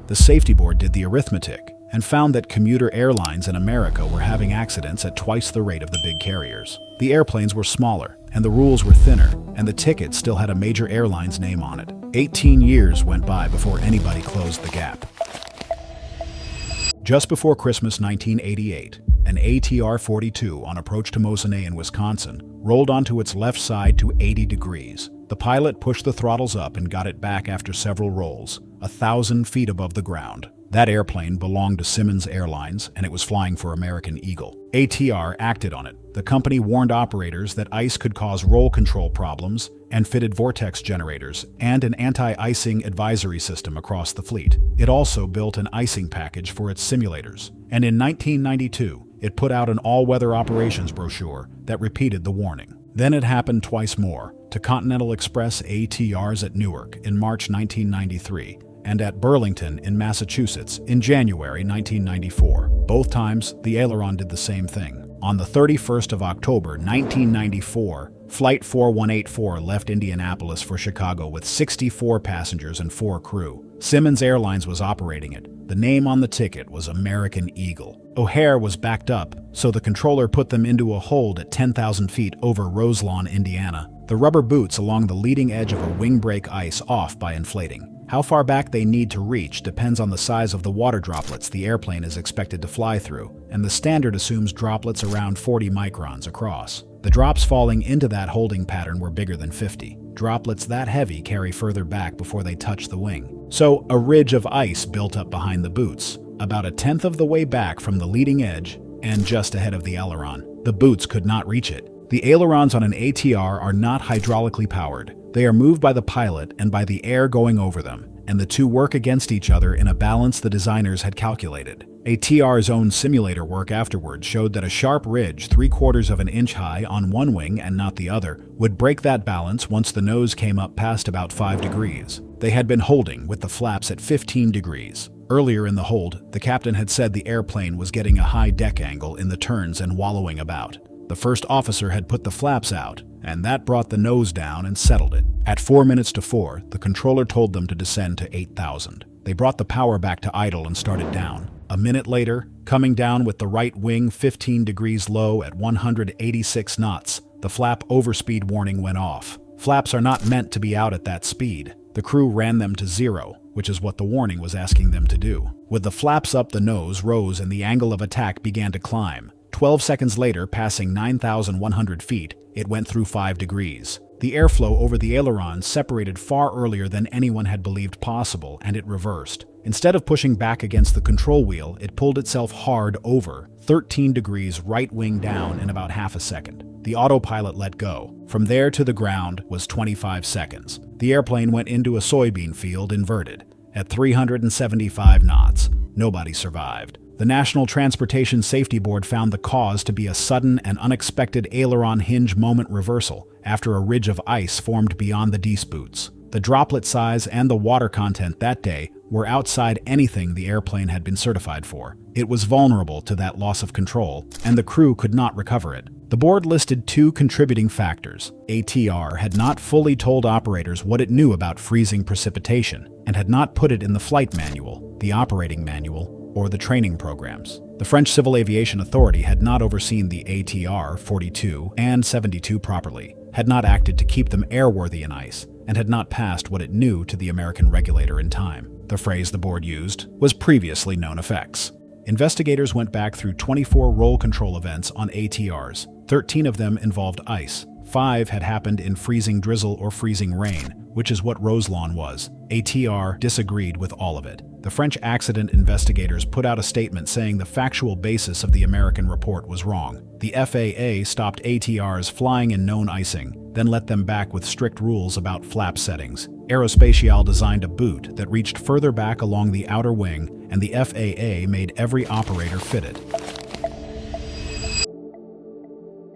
The safety board did the arithmetic and found that commuter airlines in America were having accidents at twice the rate of the big carriers. The airplanes were smaller, and the rules were thinner, and the ticket still had a major airline's name on it. 18 years went by before anybody closed the gap. Just before Christmas 1988, an ATR-42 on approach to Mosinee in Wisconsin rolled onto its left side to 80 degrees. The pilot pushed the throttles up and got it back after several rolls, 1,000 feet above the ground. That airplane belonged to Simmons Airlines, and it was flying for American Eagle. ATR acted on it. The company warned operators that ice could cause roll control problems and fitted vortex generators and an anti-icing advisory system across the fleet. It also built an icing package for its simulators. And in 1992, it put out an all-weather operations brochure that repeated the warning. Then it happened twice more, to Continental Express ATRs at Newark in March 1993, and at Burlington in Massachusetts in January 1994. Both times, the aileron did the same thing. On the 31st of October 1994, Flight 4184 left Indianapolis for Chicago with 64 passengers and 4 crew. Simmons Airlines was operating it. The name on the ticket was American Eagle. O'Hare was backed up, so the controller put them into a hold at 10,000 feet over Roselawn, Indiana. The rubber boots along the leading edge of a wing break ice off by inflating. How far back they need to reach depends on the size of the water droplets the airplane is expected to fly through, and the standard assumes droplets around 40 microns across. The drops falling into that holding pattern were bigger than 50. Droplets that heavy carry further back before they touch the wing. So a ridge of ice built up behind the boots, about 1/10 of the way back from the leading edge and just ahead of the aileron. The boots could not reach it. The ailerons on an ATR are not hydraulically powered. They are moved by the pilot and by the air going over them, and the two work against each other in a balance the designers had calculated. ATR's own simulator work afterward showed that a sharp ridge 3/4 of an inch high on one wing and not the other would break that balance once the nose came up past about 5 degrees. They had been holding with the flaps at 15 degrees. Earlier in the hold, the captain had said the airplane was getting a high deck angle in the turns and wallowing about. The first officer had put the flaps out, and that brought the nose down and settled it. At 4 minutes to 4, the controller told them to descend to 8,000. They brought the power back to idle and started down. A minute later, coming down with the right wing 15 degrees low at 186 knots, the flap overspeed warning went off. Flaps are not meant to be out at that speed. The crew ran them to 0, which is what the warning was asking them to do. With the flaps up, the nose rose and the angle of attack began to climb. 12 seconds later, passing 9,100 feet, it went through 5 degrees. The airflow over the aileron separated far earlier than anyone had believed possible, and it reversed. Instead of pushing back against the control wheel, it pulled itself hard over, 13 degrees right wing down in about half a second. The autopilot let go. From there to the ground was 25 seconds. The airplane went into a soybean field inverted. At 375 knots, nobody survived. The National Transportation Safety Board found the cause to be a sudden and unexpected aileron hinge moment reversal after a ridge of ice formed beyond the disputes. The droplet size and the water content that day were outside anything the airplane had been certified for. It was vulnerable to that loss of control, and the crew could not recover it. The board listed 2 contributing factors. ATR had not fully told operators what it knew about freezing precipitation, and had not put it in the flight manual, the operating manual, or the training programs. The French Civil Aviation Authority had not overseen the ATR-42 and 72 properly, had not acted to keep them airworthy in ice, and had not passed what it knew to the American regulator in time. The phrase the board used was previously known effects. Investigators went back through 24 roll control events on ATRs. 13 of them involved ice. 5 had happened in freezing drizzle or freezing rain, which is what Roselawn was. ATR disagreed with all of it. The French accident investigators put out a statement saying the factual basis of the American report was wrong. The FAA stopped ATRs flying in known icing, then let them back with strict rules about flap settings. Aerospatiale designed a boot that reached further back along the outer wing, and the FAA made every operator fit it.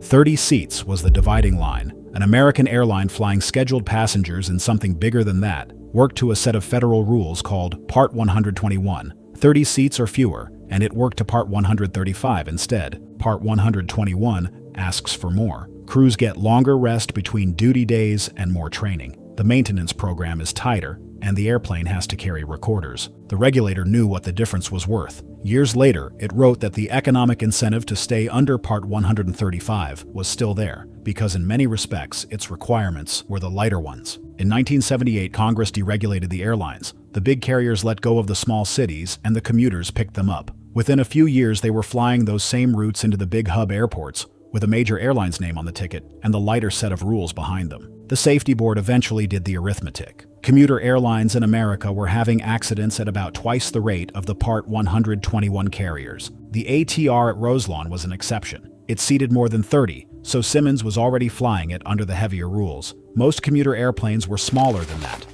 30 seats was the dividing line. An American airline flying scheduled passengers in something bigger than that worked to a set of federal rules called Part 121, 30 seats or fewer, and it worked to Part 135 instead. Part 121 asks for more. Crews get longer rest between duty days and more training. The maintenance program is tighter, and the airplane has to carry recorders. The regulator knew what the difference was worth. Years later, it wrote that the economic incentive to stay under Part 135 was still there, because in many respects, its requirements were the lighter ones. In 1978, Congress deregulated the airlines. The big carriers let go of the small cities, and the commuters picked them up. Within a few years, they were flying those same routes into the big hub airports, with a major airline's name on the ticket and the lighter set of rules behind them. The safety board eventually did the arithmetic. Commuter airlines in America were having accidents at about twice the rate of the Part 121 carriers. The ATR at Roselawn was an exception. It seated more than 30, so Simmons was already flying it under the heavier rules. Most commuter airplanes were smaller than that.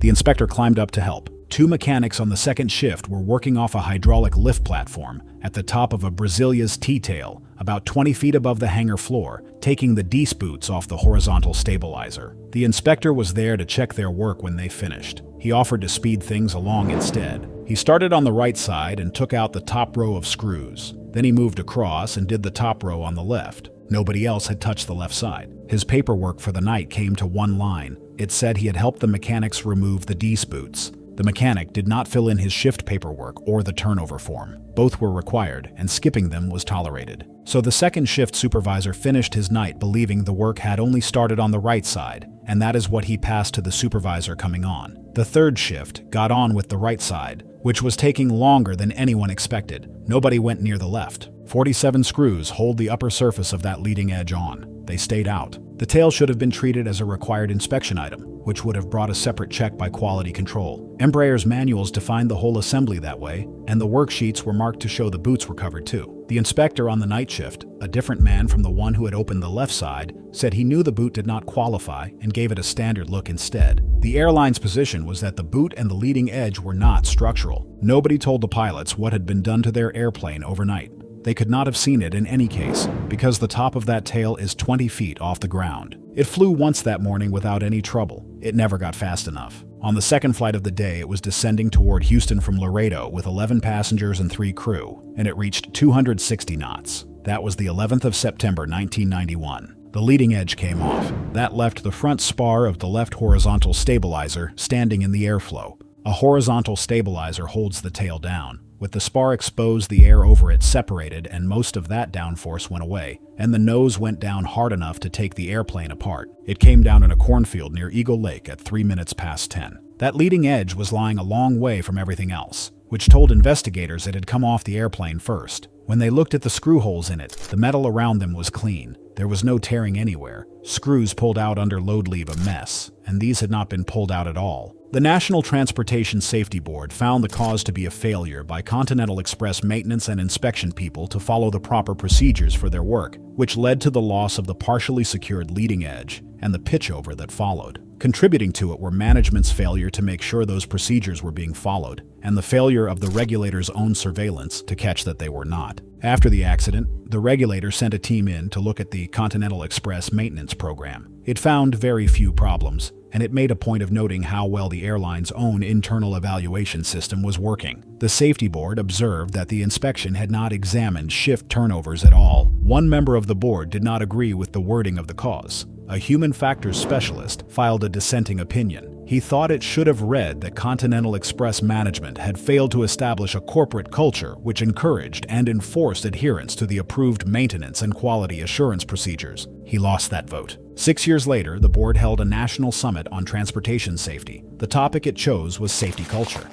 The inspector climbed up to help. Two mechanics on the second shift were working off a hydraulic lift platform at the top of a Brasilia's T-tail, about 20 feet above the hangar floor, taking the D-spoots off the horizontal stabilizer. The inspector was there to check their work when they finished. He offered to speed things along instead. He started on the right side and took out the top row of screws. Then he moved across and did the top row on the left. Nobody else had touched the left side. His paperwork for the night came to one line. It said he had helped the mechanics remove the D-spoots. The mechanic did not fill in his shift paperwork or the turnover form. Both were required, and skipping them was tolerated. So the second shift supervisor finished his night believing the work had only started on the right side, and that is what he passed to the supervisor coming on. The third shift got on with the right side, which was taking longer than anyone expected. Nobody went near the left. 47 screws hold the upper surface of that leading edge on. They stayed out. The tail should have been treated as a required inspection item, which would have brought a separate check by quality control. Embraer's manuals defined the whole assembly that way, and the worksheets were marked to show the boots were covered too. The inspector on the night shift, a different man from the one who had opened the left side, said he knew the boot did not qualify and gave it a standard look instead. The airline's position was that the boot and the leading edge were not structural. Nobody told the pilots what had been done to their airplane overnight. They could not have seen it in any case, because the top of that tail is 20 feet off the ground. It flew once that morning without any trouble. It never got fast enough. On the second flight of the day, it was descending toward Houston from Laredo with 11 passengers and 3 crew, and it reached 260 knots. That was the 11th of September, 1991. The leading edge came off. That left the front spar of the left horizontal stabilizer standing in the airflow. A horizontal stabilizer holds the tail down. With the spar exposed, the air over it separated, and most of that downforce went away, and the nose went down hard enough to take the airplane apart. It came down in a cornfield near Eagle Lake at 3 minutes past 10. That leading edge was lying a long way from everything else, which told investigators it had come off the airplane first. When they looked at the screw holes in it, the metal around them was clean. There was no tearing anywhere. Screws pulled out under load leave a mess, and these had not been pulled out at all. The National Transportation Safety Board found the cause to be a failure by Continental Express maintenance and inspection people to follow the proper procedures for their work, which led to the loss of the partially secured leading edge and the pitchover that followed. Contributing to it were management's failure to make sure those procedures were being followed, and the failure of the regulator's own surveillance to catch that they were not. After the accident, the regulator sent a team in to look at the Continental Express maintenance program. It found very few problems, and it made a point of noting how well the airline's own internal evaluation system was working. The safety board observed that the inspection had not examined shift turnovers at all. One member of the board did not agree with the wording of the cause. A human factors specialist filed a dissenting opinion. He thought it should have read that Continental Express management had failed to establish a corporate culture which encouraged and enforced adherence to the approved maintenance and quality assurance procedures. He lost that vote. 6 years later, the board held a national summit on transportation safety. The topic it chose was safety culture.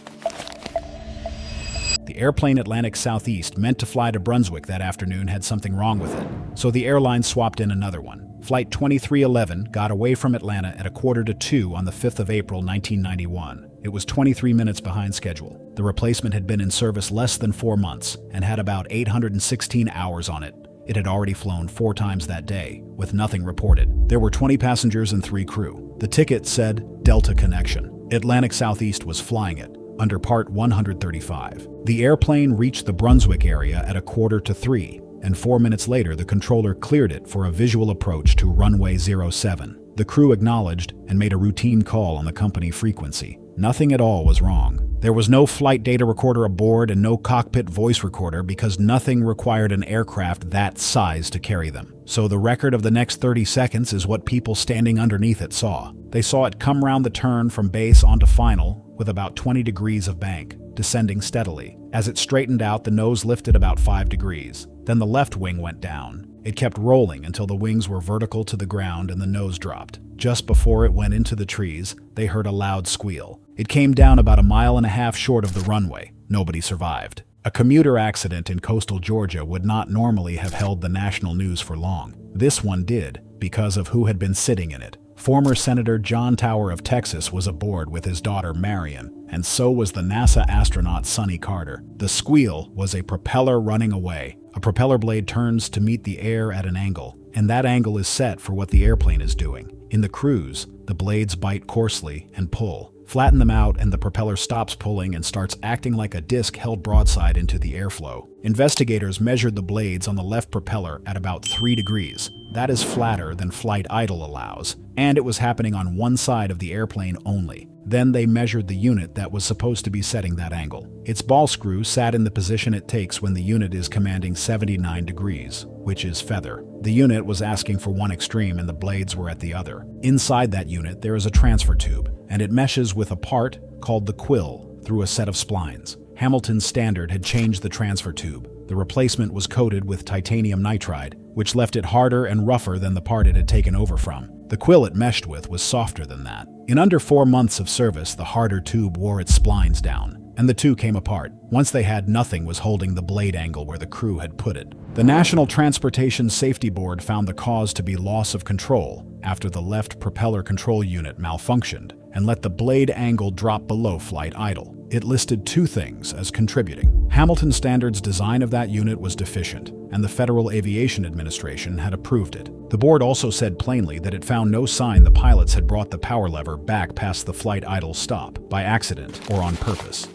The airplane Atlantic Southeast meant to fly to Brunswick that afternoon had something wrong with it, so the airline swapped in another one. Flight 2311 got away from Atlanta at 1:45 on the 5th of April, 1991. It was 23 minutes behind schedule. The replacement had been in service less than 4 months and had about 816 hours on it. It had already flown 4 times that day, with nothing reported. There were 20 passengers and 3 crew. The ticket said Delta Connection. Atlantic Southeast was flying it, under Part 135. The airplane reached the Brunswick area at 2:45, and 4 minutes later the controller cleared it for a visual approach to runway 07. The crew acknowledged and made a routine call on the company frequency. Nothing at all was wrong. There was no flight data recorder aboard and no cockpit voice recorder because nothing required an aircraft that size to carry them. So the record of the next 30 seconds is what people standing underneath it saw. They saw it come round the turn from base onto final with about 20 degrees of bank, descending steadily. As it straightened out, the nose lifted about 5 degrees. Then the left wing went down. It kept rolling until the wings were vertical to the ground and the nose dropped. Just before it went into the trees, they heard a loud squeal. It came down about 1.5 miles short of the runway. Nobody survived. A commuter accident in coastal Georgia would not normally have held the national news for long. This one did, because of who had been sitting in it. Former Senator John Tower of Texas was aboard with his daughter Marion, and so was the NASA astronaut Sonny Carter. The squeal was a propeller running away. A propeller blade turns to meet the air at an angle, and that angle is set for what the airplane is doing. In the cruise, the blades bite coarsely and pull, flatten them out, and the propeller stops pulling and starts acting like a disc held broadside into the airflow. Investigators measured the blades on the left propeller at about 3 degrees. That is flatter than flight idle allows, and it was happening on one side of the airplane only. Then they measured the unit that was supposed to be setting that angle. Its ball screw sat in the position it takes when the unit is commanding 79 degrees, which is feather. The unit was asking for one extreme and the blades were at the other. Inside that unit there is a transfer tube, and it meshes with a part called the quill through a set of splines. Hamilton's Standard had changed the transfer tube. The replacement was coated with titanium nitride, which left it harder and rougher than the part it had taken over from. The quill it meshed with was softer than that. In under 4 months of service, the harder tube wore its splines down, and the two came apart. Once they had, nothing was holding the blade angle where the crew had put it. The National Transportation Safety Board found the cause to be loss of control after the left propeller control unit malfunctioned and let the blade angle drop below flight idle. It listed 2 things as contributing. Hamilton Standard's design of that unit was deficient, and the Federal Aviation Administration had approved it. The board also said plainly that it found no sign the pilots had brought the power lever back past the flight idle stop, by accident or on purpose.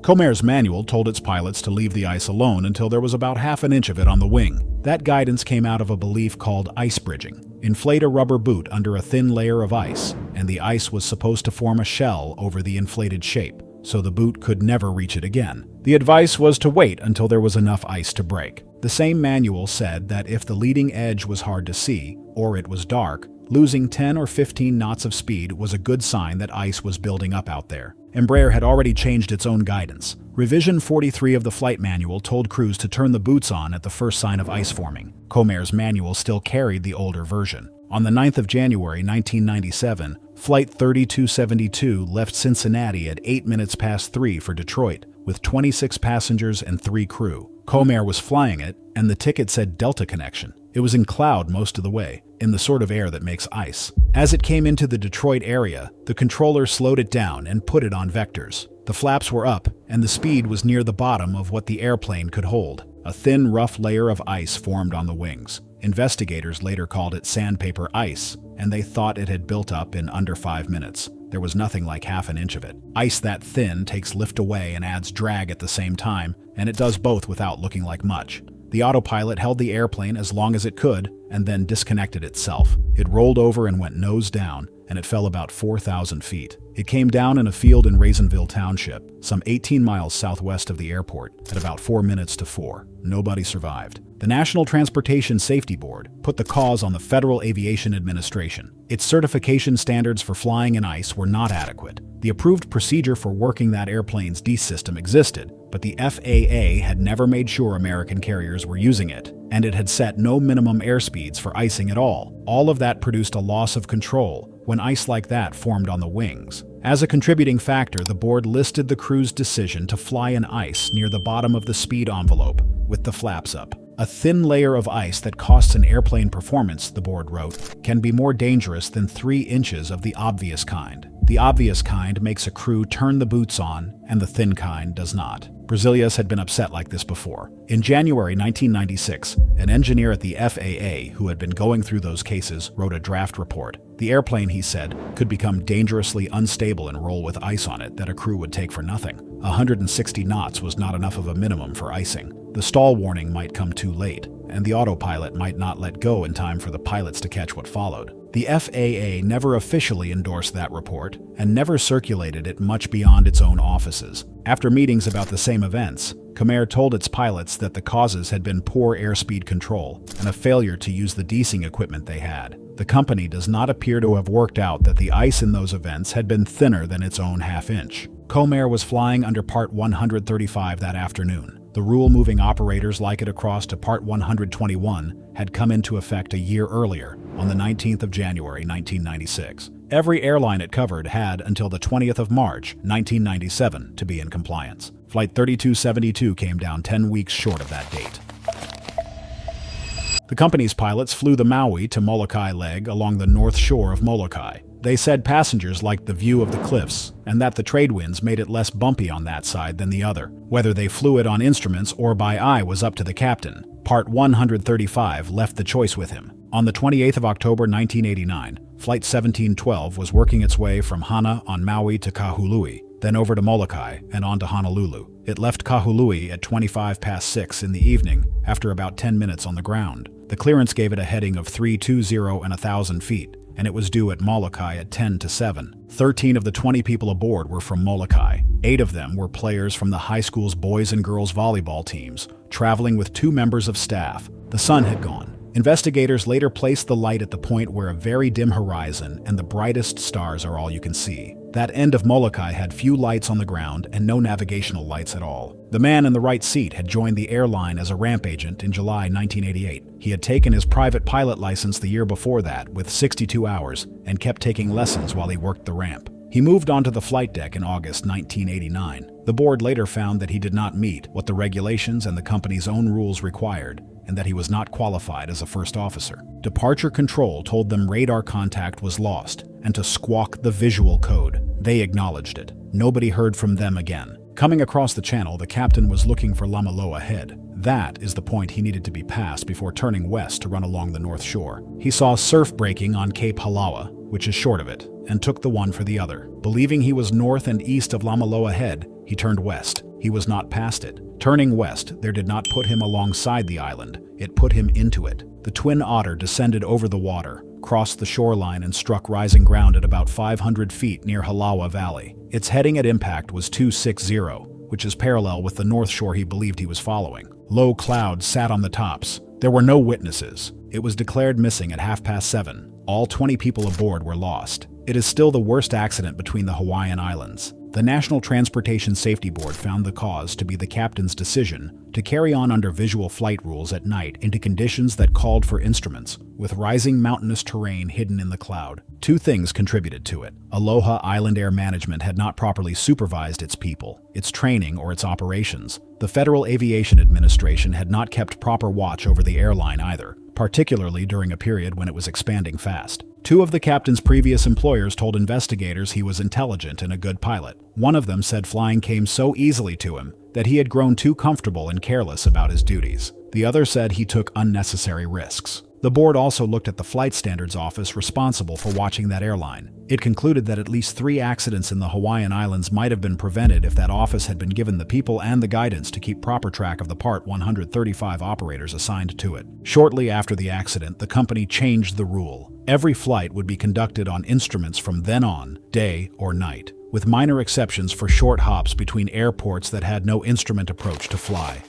Comair's manual told its pilots to leave the ice alone until there was about 1/2 inch of it on the wing. That guidance came out of a belief called ice bridging. Inflate a rubber boot under a thin layer of ice, and the ice was supposed to form a shell over the inflated shape, so the boot could never reach it again. The advice was to wait until there was enough ice to break. The same manual said that if the leading edge was hard to see, or it was dark, losing 10 or 15 knots of speed was a good sign that ice was building up out there. Embraer had already changed its own guidance. Revision 43 of the flight manual told crews to turn the boots on at the first sign of ice forming. Comair's manual still carried the older version. On the 9th of January 1997, Flight 3272 left Cincinnati at 8 minutes past 3 for Detroit, with 26 passengers and 3 crew. Comair was flying it, and the ticket said Delta Connection. It was in cloud most of the way, in the sort of air that makes ice. As it came into the Detroit area, the controller slowed it down and put it on vectors. The flaps were up, and the speed was near the bottom of what the airplane could hold. A thin, rough layer of ice formed on the wings. Investigators later called it sandpaper ice, and they thought it had built up in under 5 minutes. There was nothing like 1/2 inch of it. Ice that thin takes lift away and adds drag at the same time, and it does both without looking like much. The autopilot held the airplane as long as it could, and then disconnected itself. It rolled over and went nose down, and it fell about 4,000 feet. It came down in a field in Raisonville Township, some 18 miles southwest of the airport, at about 4 minutes to 4. Nobody survived. The National Transportation Safety Board put the cause on the Federal Aviation Administration. Its certification standards for flying in ice were not adequate. The approved procedure for working that airplane's D system existed, but the FAA had never made sure American carriers were using it, and it had set no minimum airspeeds for icing at all. All of that produced a loss of control when ice like that formed on the wings. As a contributing factor, the board listed the crew's decision to fly in ice near the bottom of the speed envelope, with the flaps up. A thin layer of ice that costs an airplane performance, the board wrote, can be more dangerous than 3 inches of the obvious kind. The obvious kind makes a crew turn the boots on, and the thin kind does not. Brasilia's had been upset like this before. In January 1996, an engineer at the FAA who had been going through those cases wrote a draft report. The airplane, he said, could become dangerously unstable and roll with ice on it that a crew would take for nothing. 160 knots was not enough of a minimum for icing. The stall warning might come too late. and the autopilot might not let go in time for the pilots to catch what followed. The FAA never officially endorsed that report and never circulated it much beyond its own offices. After meetings about the same events, Comair told its pilots that the causes had been poor airspeed control and a failure to use the de-icing equipment they had. The company does not appear to have worked out that the ice in those events had been thinner than its own half-inch. Comair was flying under Part 135 that afternoon. The rule moving operators like it across to Part 121 had come into effect a year earlier, on the 19th of January 1996. Every airline it covered had until the 20th of March 1997 to be in compliance. Flight 3272 came down 10 weeks short of that date. The company's pilots flew the Maui to Molokai leg along the north shore of Molokai. They said passengers liked the view of the cliffs and that the trade winds made it less bumpy on that side than the other. Whether they flew it on instruments or by eye was up to the captain. Part 135 left the choice with him. On the 28th of October 1989, Flight 1712 was working its way from Hana on Maui to Kahului, then over to Molokai and on to Honolulu. It left Kahului at 6:25 in the evening after about 10 minutes on the ground. The clearance gave it a heading of 320 and 1,000 feet, and it was due at Molokai at 10 to 7. 13 of the 20 people aboard were from Molokai. 8 of them were players from the high school's boys and girls volleyball teams, traveling with 2 members of staff. The sun had gone. Investigators later placed the light at the point where a very dim horizon and the brightest stars are all you can see. That end of Molokai had few lights on the ground and no navigational lights at all. The man in the right seat had joined the airline as a ramp agent in July 1988. He had taken his private pilot license the year before that with 62 hours and kept taking lessons while he worked the ramp. He moved onto the flight deck in August 1989. The board later found that he did not meet what the regulations and the company's own rules required, and that he was not qualified as a first officer. Departure control told them radar contact was lost and to squawk the visual code. They acknowledged it. Nobody heard from them again. Coming across the channel, the captain was looking for Lamaloa Head. That is the point he needed to be passed before turning west to run along the north shore. He saw surf breaking on Cape Halawa, which is short of it, and took the one for the other. Believing he was north and east of Lamaloa Head, he turned west. He was not past it. Turning west, there did not put him alongside the island. It put him into it. The twin Otter descended over the water, crossed the shoreline and struck rising ground at about 500 feet near Halawa Valley. Its heading at impact was 260, which is parallel with the north shore he believed he was following. Low clouds sat on the tops. There were no witnesses. It was declared missing at 7:30. All 20 people aboard were lost. It is still the worst accident between the Hawaiian Islands. The National Transportation Safety Board found the cause to be the captain's decision to carry on under visual flight rules at night into conditions that called for instruments, with rising mountainous terrain hidden in the cloud. 2 things contributed to it. Aloha IslandAir management had not properly supervised its people, its training, or its operations. The Federal Aviation Administration had not kept proper watch over the airline either, particularly during a period when it was expanding fast. 2 of the captain's previous employers told investigators he was intelligent and a good pilot. One of them said flying came so easily to him that he had grown too comfortable and careless about his duties. The other said he took unnecessary risks. The board also looked at the Flight Standards Office responsible for watching that airline. It concluded that at least 3 accidents in the Hawaiian Islands might have been prevented if that office had been given the people and the guidance to keep proper track of the Part 135 operators assigned to it. Shortly after the accident, the company changed the rule. Every flight would be conducted on instruments from then on, day or night, with minor exceptions for short hops between airports that had no instrument approach to fly.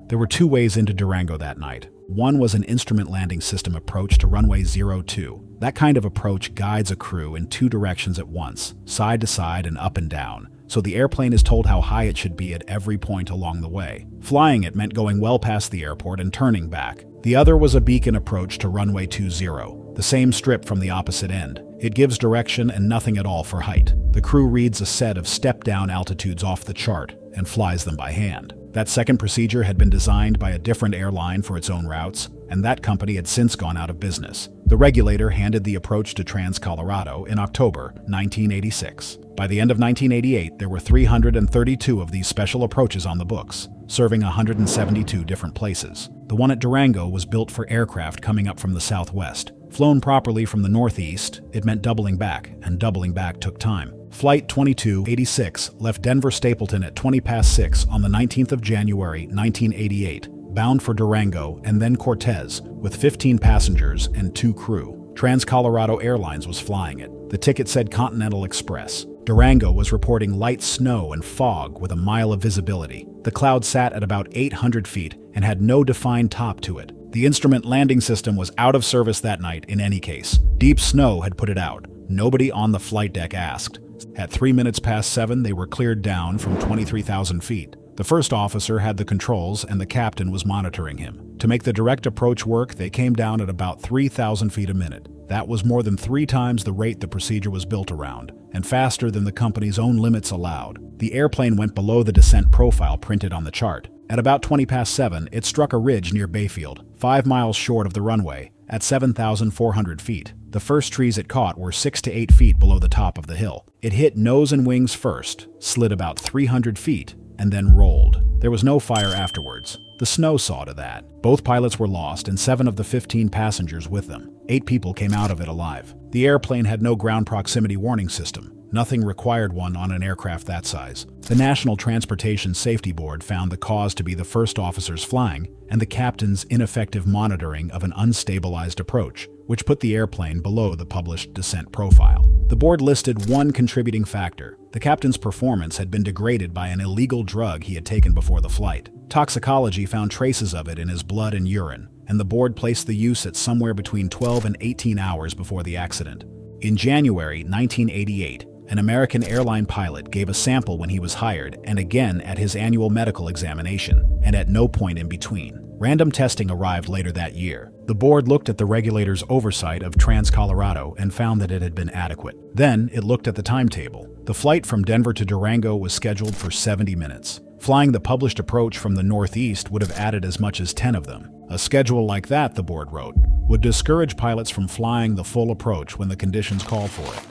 There were 2 ways into Durango that night. One was an instrument landing system approach to runway 02. That kind of approach guides a crew in 2 directions at once, side to side and up and down, so the airplane is told how high it should be at every point along the way. Flying it meant going well past the airport and turning back. The other was a beacon approach to runway 20, the same strip from the opposite end. It gives direction and nothing at all for height. The crew reads a set of step-down altitudes off the chart and flies them by hand. That second procedure had been designed by a different airline for its own routes, and that company had since gone out of business. The regulator handed the approach to Trans-Colorado in October 1986. By the end of 1988, there were 332 of these special approaches on the books, serving 172 different places. The one at Durango was built for aircraft coming up from the southwest. Flown properly from the northeast, it meant doubling back, and doubling back took time. Flight 2286 left Denver Stapleton at 6:20 on the 19th of January, 1988. bound for Durango and then Cortez, with 15 passengers and 2 crew. Trans-Colorado Airlines was flying it. The ticket said Continental Express. Durango was reporting light snow and fog with a mile of visibility. The cloud sat at about 800 feet and had no defined top to it. The instrument landing system was out of service that night in any case. Deep snow had put it out. Nobody on the flight deck asked. At 3 minutes past 7, they were cleared down from 23,000 feet. The first officer had the controls and the captain was monitoring him. To make the direct approach work, they came down at about 3,000 feet a minute. That was more than 3 times the rate the procedure was built around, and faster than the company's own limits allowed. The airplane went below the descent profile printed on the chart. At about 20 past 7, it struck a ridge near Bayfield, 5 miles short of the runway, at 7,400 feet. The first trees it caught were 6 to 8 feet below the top of the hill. It hit nose and wings first, slid about 300 feet, and then rolled. There was no fire afterwards. The snow saw to that. Both pilots were lost and 7 of the 15 passengers with them. 8 people came out of it alive. The airplane had no ground proximity warning system. Nothing required one on an aircraft that size. The National Transportation Safety Board found the cause to be the first officers flying and the captain's ineffective monitoring of an unstabilized approach, which put the airplane below the published descent profile. The board listed one contributing factor. The captain's performance had been degraded by an illegal drug he had taken before the flight. Toxicology found traces of it in his blood and urine, and the board placed the use at somewhere between 12 and 18 hours before the accident. In January 1988, an American airline pilot gave a sample when he was hired and again at his annual medical examination, and at no point in between. Random testing arrived later that year. The board looked at the regulator's oversight of Trans-Colorado and found that it had been adequate. Then it looked at the timetable. The flight from Denver to Durango was scheduled for 70 minutes. Flying the published approach from the northeast would have added as much as 10 of them. A schedule like that, the board wrote, would discourage pilots from flying the full approach when the conditions called for it.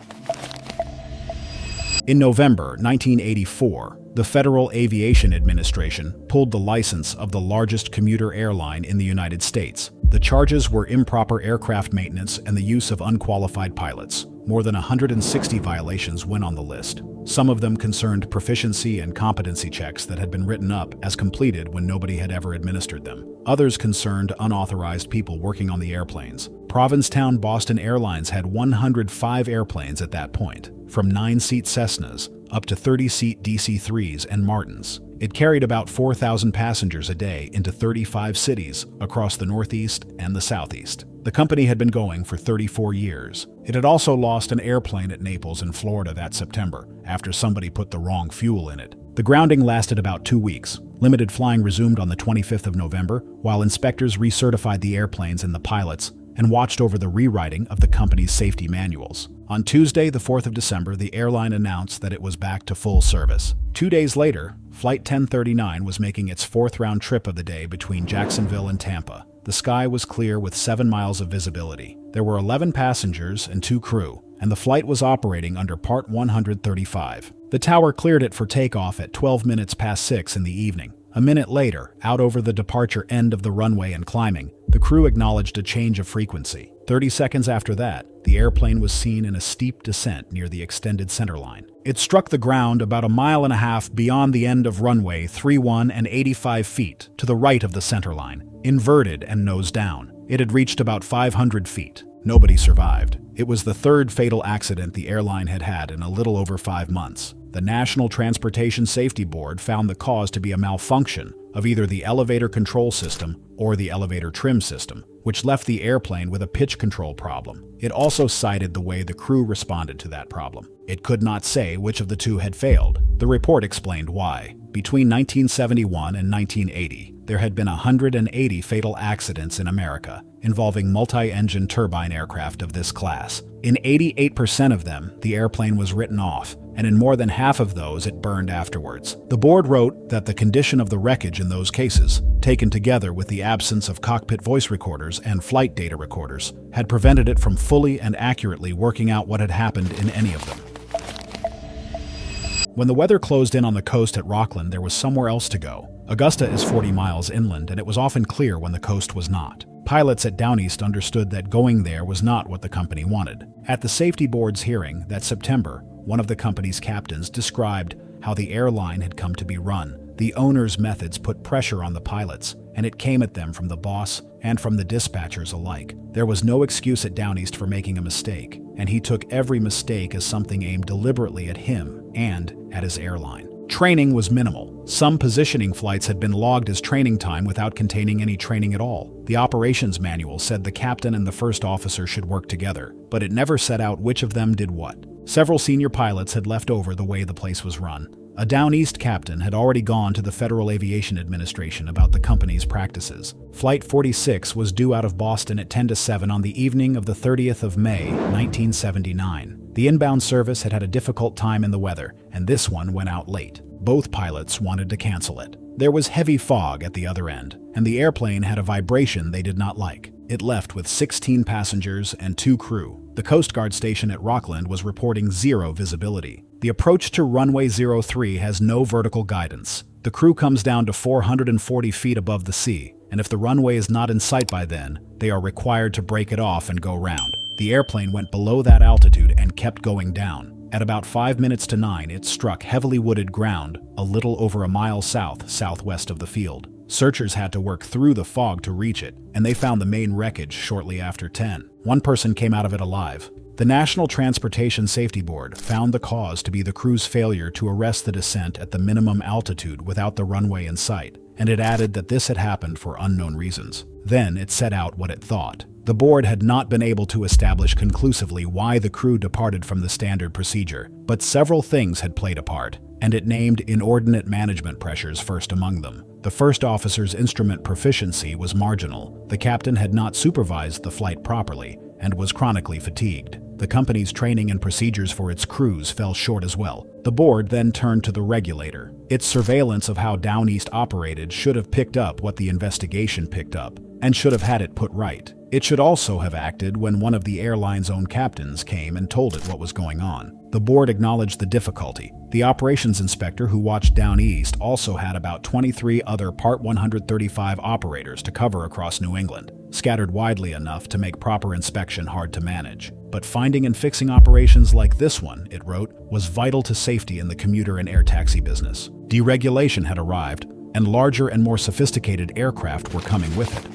In November 1984, the Federal Aviation Administration pulled the license of the largest commuter airline in the United States. The charges were improper aircraft maintenance and the use of unqualified pilots. More than 160 violations went on the list. Some of them concerned proficiency and competency checks that had been written up as completed when nobody had ever administered them. Others concerned unauthorized people working on the airplanes. Provincetown Boston Airlines had 105 airplanes at that point, from 9-seat Cessnas up to 30-seat DC-3s and Martins. It carried about 4,000 passengers a day into 35 cities across the Northeast and the Southeast. The company had been going for 34 years. It had also lost an airplane at Naples in Florida that September after somebody put the wrong fuel in it. The grounding lasted about 2 weeks. Limited flying resumed on the 25th of November, while inspectors recertified the airplanes and the pilots and watched over the rewriting of the company's safety manuals. On Tuesday, the 4th of December, the airline announced that it was back to full service. 2 days later, Flight 1039 was making its 4th round trip of the day between Jacksonville and Tampa. The sky was clear with 7 miles of visibility. There were 11 passengers and 2 crew, and the flight was operating under Part 135. The tower cleared it for takeoff at 12 minutes past 6 in the evening. A minute later, out over the departure end of the runway and climbing, the crew acknowledged a change of frequency. 30 seconds after that, the airplane was seen in a steep descent near the extended centerline. It struck the ground about 1.5 miles beyond the end of runway 31 and 85 feet to the right of the centerline, inverted and nose down. It had reached about 500 feet. Nobody survived. It was the 3rd fatal accident the airline had had in a little over 5 months. The National Transportation Safety Board found the cause to be a malfunction of either the elevator control system or the elevator trim system, which left the airplane with a pitch control problem. It also cited the way the crew responded to that problem. It could not say which of the two had failed. The report explained why. Between 1971 and 1980, there had been 180 fatal accidents in America involving multi-engine turbine aircraft of this class. In 88% of them, the airplane was written off, and in more than half of those it burned afterwards. The board wrote that the condition of the wreckage in those cases, taken together with the absence of cockpit voice recorders and flight data recorders, had prevented it from fully and accurately working out what had happened in any of them. When the weather closed in on the coast at Rockland, there was somewhere else to go. Augusta is 40 miles inland, and it was often clear when the coast was not. Pilots at Downeast understood that going there was not what the company wanted. At the safety board's hearing that September, one of the company's captains described how the airline had come to be run. The owner's methods put pressure on the pilots, and it came at them from the boss and from the dispatchers alike. There was no excuse at Downeast for making a mistake, and he took every mistake as something aimed deliberately at him and at his airline. Training was minimal. Some positioning flights had been logged as training time without containing any training at all. The operations manual said the captain and the first officer should work together, but it never set out which of them did what. Several senior pilots had left over the way the place was run. A Downeast captain had already gone to the Federal Aviation Administration about the company's practices. Flight 46 was due out of Boston at 10 to 7 on the evening of the 30th of May, 1979. The inbound service had had a difficult time in the weather, and this one went out late. Both pilots wanted to cancel it. There was heavy fog at the other end, and the airplane had a vibration they did not like. It left with 16 passengers and 2 crew. The Coast Guard station at Rockland was reporting 0 visibility. The approach to runway 03 has no vertical guidance. The crew comes down to 440 feet above the sea, and if the runway is not in sight by then, they are required to break it off and go round. The airplane went below that altitude and kept going down. At about 5 minutes to 9, it struck heavily wooded ground a little over a mile southwest of the field. Searchers had to work through the fog to reach it, and they found the main wreckage shortly after 10. One person came out of it alive. The National Transportation Safety Board found the cause to be the crew's failure to arrest the descent at the minimum altitude without the runway in sight, and it added that this had happened for unknown reasons. Then it set out what it thought. The board had not been able to establish conclusively why the crew departed from the standard procedure, but several things had played a part, and it named inordinate management pressures first among them. The first officer's instrument proficiency was marginal. The captain had not supervised the flight properly and was chronically fatigued. The company's training and procedures for its crews fell short as well. The board then turned to the regulator. Its surveillance of how Downeast operated should have picked up what the investigation picked up, and should have had it put right. It should also have acted when one of the airline's own captains came and told it what was going on. The board acknowledged the difficulty. The operations inspector who watched Downeast also had about 23 other Part 135 operators to cover across New England, scattered widely enough to make proper inspection hard to manage. But finding and fixing operations like this one, it wrote, was vital to safety in the commuter and air taxi business. Deregulation had arrived, and larger and more sophisticated aircraft were coming with it.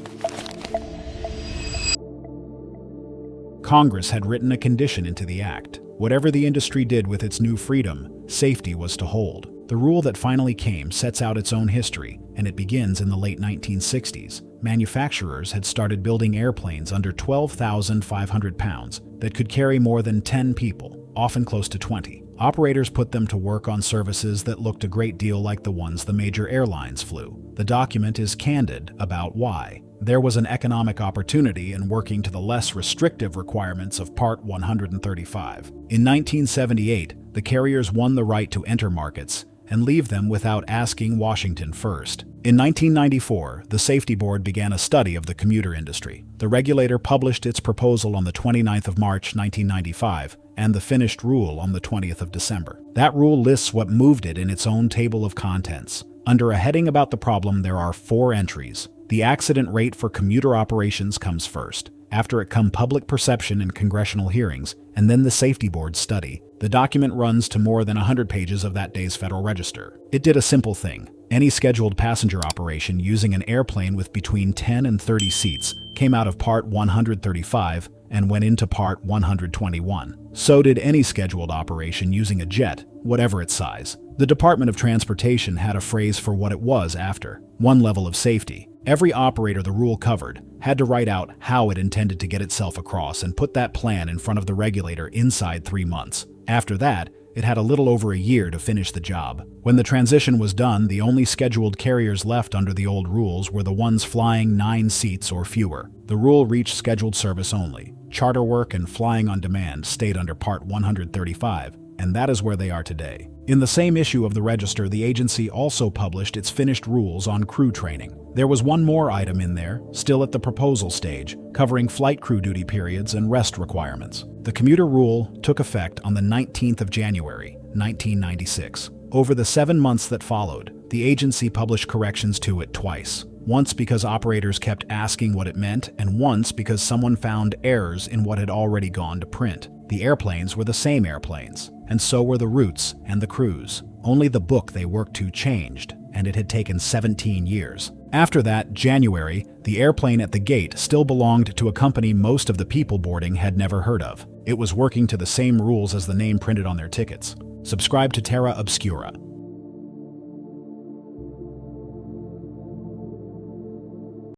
Congress had written a condition into the act. Whatever the industry did with its new freedom, safety was to hold. The rule that finally came sets out its own history, and it begins in the late 1960s. Manufacturers had started building airplanes under 12,500 pounds that could carry more than 10 people, often close to 20. Operators put them to work on services that looked a great deal like the ones the major airlines flew. The document is candid about why. There was an economic opportunity in working to the less restrictive requirements of Part 135. In 1978, the carriers won the right to enter markets and leave them without asking Washington first. In 1994, the Safety Board began a study of the commuter industry. The regulator published its proposal on the 29th of March, 1995, and the finished rule on the 20th of December. That rule lists what moved it in its own table of contents. Under a heading about the problem, there are 4 entries. The accident rate for commuter operations comes first. After it come public perception and congressional hearings, and then the Safety Board study. The document runs to more than 100 pages of that day's Federal Register. It did a simple thing. Any scheduled passenger operation using an airplane with between 10 and 30 seats came out of Part 135 and went into Part 121. So did any scheduled operation using a jet, whatever its size. The Department of Transportation had a phrase for what it was after. One level of safety. Every operator the rule covered had to write out how it intended to get itself across and put that plan in front of the regulator inside 3 months. After that, it had a little over a year to finish the job. When the transition was done, the only scheduled carriers left under the old rules were the ones flying 9 seats or fewer. The rule reached scheduled service only. Charter work and flying on demand stayed under Part 135, and that is where they are today. In the same issue of the Register, the agency also published its finished rules on crew training. There was one more item in there, still at the proposal stage, covering flight crew duty periods and rest requirements. The commuter rule took effect on the 19th of January, 1996. Over the 7 months that followed, the agency published corrections to it twice. Once because operators kept asking what it meant, and once because someone found errors in what had already gone to print. The airplanes were the same airplanes, and so were the routes and the crews. Only the book they worked to changed, and it had taken 17 years. After that, January, the airplane at the gate still belonged to a company most of the people boarding had never heard of. It was working to the same rules as the name printed on their tickets. Subscribe to Terra Obscura.